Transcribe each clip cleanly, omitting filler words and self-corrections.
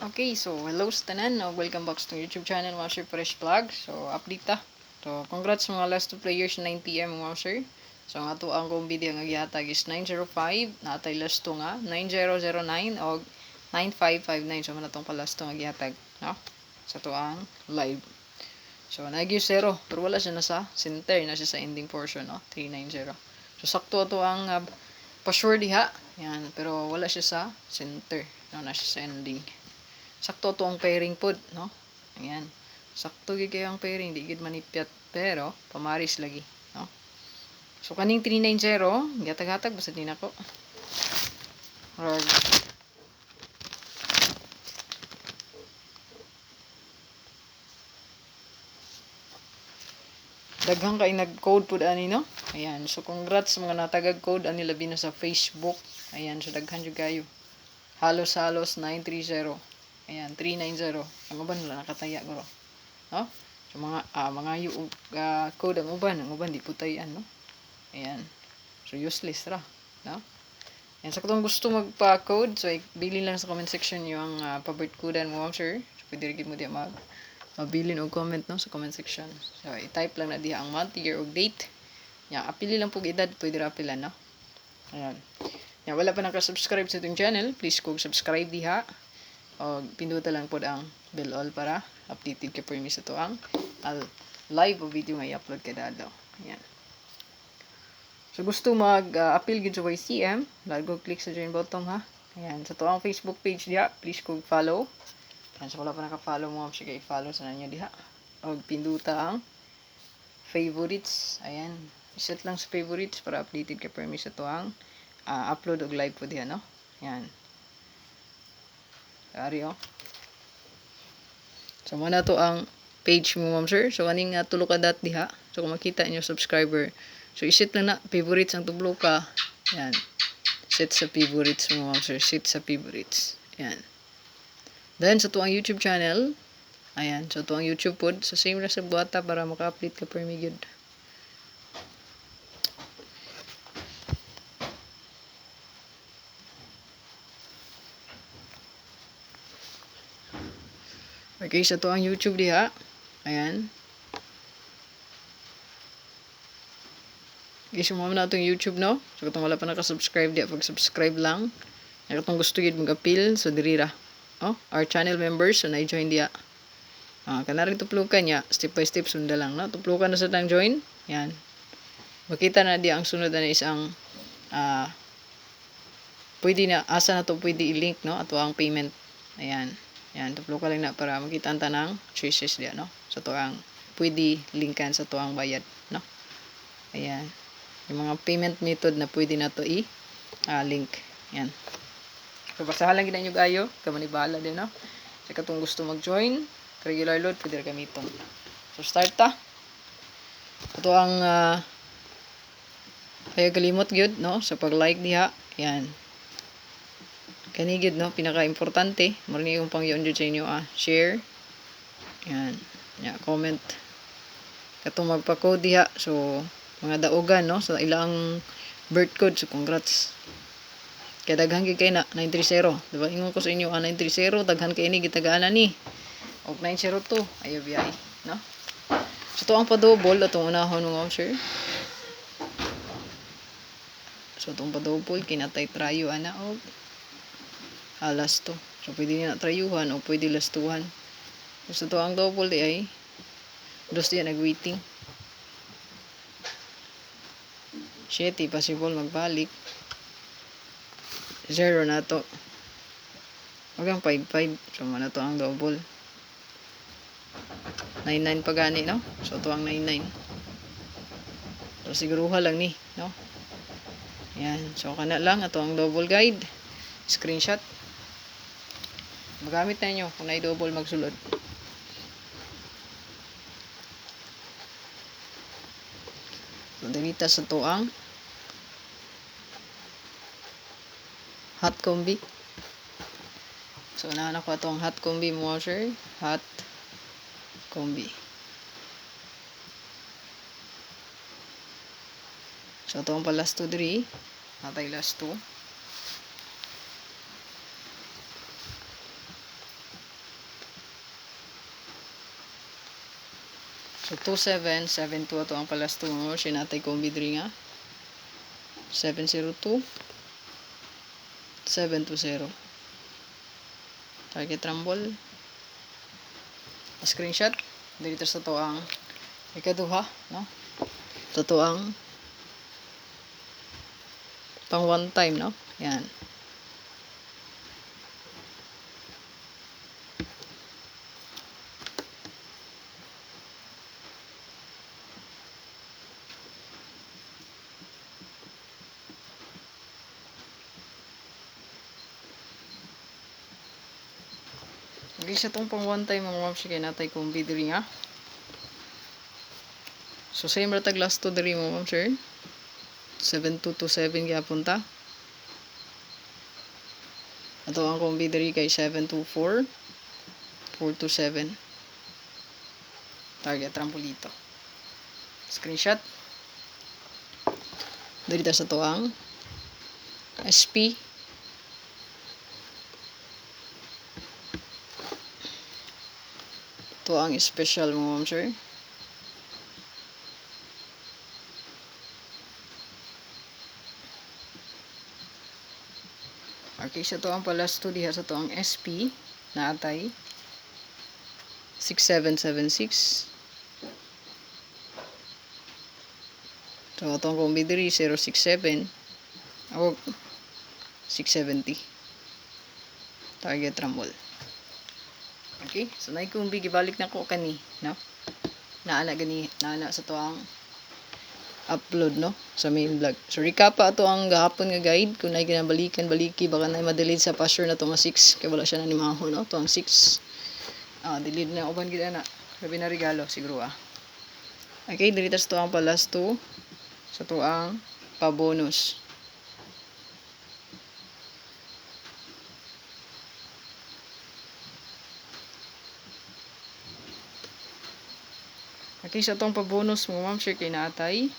Okay, so hello sa tanan, welcome back to YouTube channel mga sir Fresh Vlog. So update ta. So congrats mga last two players 9 PM mga sir. So ang ato ang kong video nga gihatag is 905, natay last two nga 9009 o 9559. So man atong palasto nga gihatag, no? Sa to ang live. So nagi 0, pero wala siya na sa center, na siya sa ending portion, no? 390. So sakto to ang pa-sure diha. Yan, pero wala siya sa center, no? Na siya sa ending. Sakto to ang pairing pod, no? Ayan. Sakto gid kayo ang pairing, di gid manipyat, pero pamaris lagi, no? So kaning 390, gatag-hatag basta din ako. Rag. Daghang kay nag-code pod ani, no? Ayan. So congrats sa mga natagag code ani labi na sa Facebook. Ayan, so daghan jud kayo. Halos 930. Ayan, 390. Ang uban wala nakataya guro. No? So mga yung code ang uban di putayan, no? Ayan. So useless ra, no? Ayan, sa katong gusto magpa-code, so bili lang sa comment section yung paborit kodan mo, sir. So pwede rin mo di mabilin og comment, no, sa comment section. So i-type lang na diha ang month, year ug date. Nya apili lang pug edad, pwede ra apilan, no? Ayan. Nya wala pa naka-subscribe sa itong channel, please kog subscribe diha. O pinduta lang pod ang bell all para updated ka per sa to ang live o video nga i-upload kada adlaw. Ayan. So gusto mag-appeal gid sa YCM, lago click sa join button ha. Ayan, sa to ang Facebook page diha, please kog follow. Ayan, so wala pa naka-follow mo, sige i-follow sa nanyo diha. O pinduta ang favorites. Ayan, iset lang sa favorites para updated ka per sa to ang upload og live po diha, no? Ayan. Ari oh. So muna to ang page mo, ma'am sir. So kaning tulo ka dot diha. So kung makita niyo subscriber. So iset lang na favorites ang tublo ka. Yan. Set sa favorites mo, ma'am sir. Set sa favorites. Yan. Then sa tuang YouTube channel. Ayan. So tuang YouTube pod. So same na sa buhata para maka-update ka per migid. Okay, sa tuang YouTube diha. Ayan. Okay, so mo na itong YouTube, no? So kung wala pa naka-subscribe diha, pag-subscribe lang. Kung gusto yun mag-appeal, so diri ra. Oh, our channel members, so na-join diha. Kanari tuplukan niya, step by step sunda lang, no? Tuplukan na sa tang join. Yan. Makita na diya ang sunod na isang pwede na, asa na to pwede i-link, no? Ato ang payment. Ayan. Yan, tuplukan lang na para makita ang tanang choices diya, no? So to ang pwede linkan sa to ang bayad, no? Ayan. Yung mga payment method na pwede na to i-link. Yan. So basahan lang gina nyo gayo, kamanibahala din, no? Sa katong gusto mag-join, regular load, pwede rin gamiton. So start ta. Ito ang kaya kalimot gyud, no? Sa pag-like diha. Yan. Kani gyud, no? Pinaka-importante. Marini yung pang yun sa inyo, share. Yan. Yeah, comment. Katong magpa-code diha. So mga daugan, no? So ilang birth code. So congrats. Kaya daghan kay na 930. Diba? Ingon ko sa inyo 930. Daghan kay ni gitagaan ni. Og 902. Ayaw biyay. No? So ito ang pa-double. Itong unahon mo, sir. So itong pa-double. Kinatay trayo ana. Og last to. So pwede nyo na trayuhan. O pwede lastuhan. So ito ang double di ay. Dos diya nag-waiting. 7 possible magbalik. 0 na to. Huwag ang 5-5. So na to ang double. 9-9 pa gani, no? So to ang 9-9. So siguruha lang ni, no? Yan. So kana lang. Ito ang double guide. Screenshot. Magamit na nyo kung na-double magsulod. So dalita sa to ang hot combi. So unahan ako itong hot combi mo, sir. Hot combi. So ito ang pa last 2 diri. Natay last 2. So 2772 ato ang palas 2 mo sinatay kombi diri nga 702 720. Target rumble. Screenshot dito sa to ang ikaduha, no? Sa to ang pang one time, no? Yan. Okay, sa tong pang one time mga ma'am kay natay kombi diri nga. So same ra tag last to diri mga ma'am sir. 7227 gyapon ta. Ato ang kombi diri kay 724 427. Target trampolito. Screenshot. Diri ta sa to ang SP. Ito ang special mo ma'am sir. Okay, sa to ang palas to diha sa to ang SP na atay 6776. So atong kombi diri 067 o 670. Target rumble. Okay, so naay kombi gibalik na ko kani, no? Naana sa to ang upload, no, sa main vlog. So recap pa ato ang gahapon nga guide kung naay ginabalikan baliki baka naay ma-delete sa password na to nga 6 kay wala siya na ni maho, no, to ang 6. Delete na uban gid ana. Sabi na regalo siguro Okay, dili tas to ang palas to sa to ang pa-bonus. Okay, sa tong pa-bonus mo ma'am sure kay naatay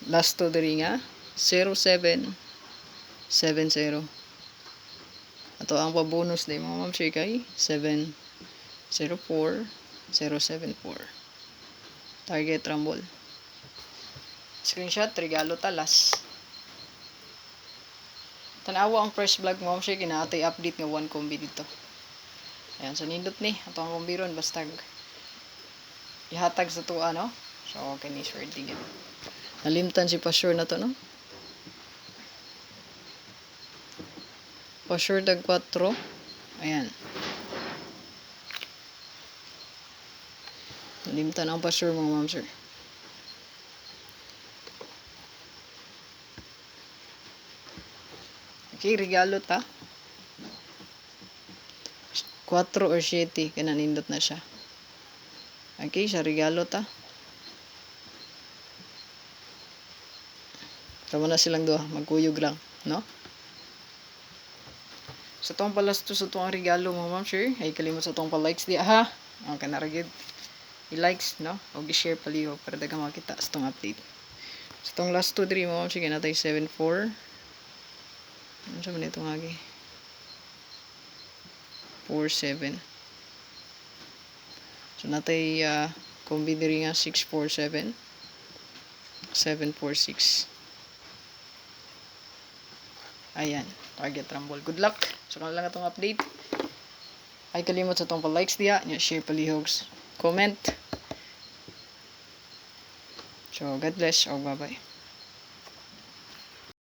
last to diri nga 0770. Ato ang pa-bonus day mo ma'am sure kay 704074. Target rumble. Screenshot regalo talas. Tanawa ang first vlog mo ma'am sure kinaatay update nga one kombi dito. Ayan, so nindot ni ato ang kombiron basta ihatag sa tuwa, no? So okay ni sure tingin. Nalimtan si Pasure na to, no? Pasure tag 4. Ayan. Nalimtan ang Pasure mga ma'am sir. Okay, regalo ta. 4 or 7 kana nindot na siya. Okay, sa regalo ta. Tama na silang duha, magkuyog lang, no? Sa tong palas to sa tong regalo mga ma'am sure, ay kalimot sa tong pa-likes di ha. Okay na ragid. I-likes, no? O i-share paliho para daghang makita sa tong update. Sa tong last 2 3 mga ma'am sure natay 74. Ano sa man itong agi? 47. So natay kombi diri nga 647 746. Ayan, target rumble. Good luck. So kung lang itong update. Ay kalimot sa itong pa-likes diya, share palihogs, comment. So God bless. Bye bye.